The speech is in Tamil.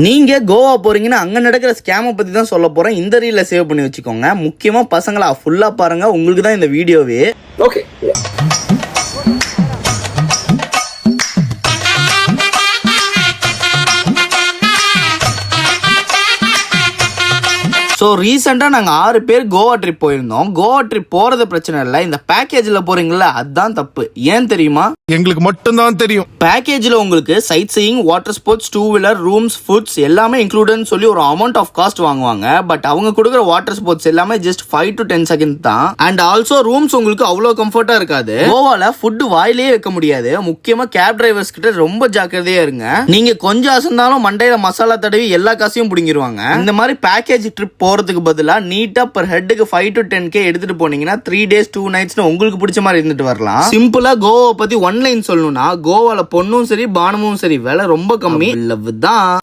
நீங்க கோவா போறீங்கன்னா அங்க நடக்கிற ஸ்கேமை பத்தி தான் சொல்ல போறேன். இந்த ரீல்ல சேவ் பண்ணி வச்சுக்கோங்க. முக்கியமா பசங்களா ஃபுல்லா பாருங்க, உங்களுக்கு தான் இந்த வீடியோவே. ஓகே. ஸோ ரீசெண்டாக நாங்கள் 6 பேர் கோவா ட்ரிப் போயிருந்தோம். கோவா ட்ரிப் போகிறது பிரச்சனை இல்லை, இந்த பேக்கேஜில் போகிறீங்களா அதுதான் தப்பு. ஏன் தெரியுமா? எங்களுக்கு மட்டும்தான் தெரியும். பேக்கேஜில் உங்களுக்கு sightseeing, water sports, 2 wheeler, rooms, foods எல்லாமே இன்க்ளூடட்னு சொல்லி ஒரு அமௌண்ட் ஆஃப் காஸ்ட் வாங்குவாங்க. பட் அவங்க கொடுக்குற வாட்டர் ஸ்போர்ட்ஸ் எல்லாமே ஜஸ்ட் 5 to 10 செகண்ட் தான். அண்ட் ஆல்சோ ரூம்ஸ் உங்களுக்கு அவ்வளோ கம்ஃபர்ட்டாக இருக்காது. கோவாவில் ஃபுட்டு வாயிலே வைக்க முடியாது. முக்கியமாக கேப் டிரைவர்ஸ் கிட்ட ரொம்ப ஜாக்கிரதையாக இருங்க. நீங்கள் கொஞ்சம் அசந்தாலும் மண்டையில் மசாலா தடவி எல்லா காசையும் பிடிங்கிருவாங்க. இந்த மாதிரி பேக்கேஜ் ட்ரிப் போறதுக்கு பதிலா நீட்டா per ஹெட்டுக்கு 5 to 10K எடுத்துட்டு போனீங்கன்னா 3 days 2 nights உங்களுக்கு பிடிச்ச மாதிரி இருந்துட்டு வரலாம். சிம்பிளா கோவா பத்தி ஒன் லைன் சொல்லணும்னா, கோவால பொண்ணும் சரி பானமும் சரி விலை ரொம்ப கம்மி தான்.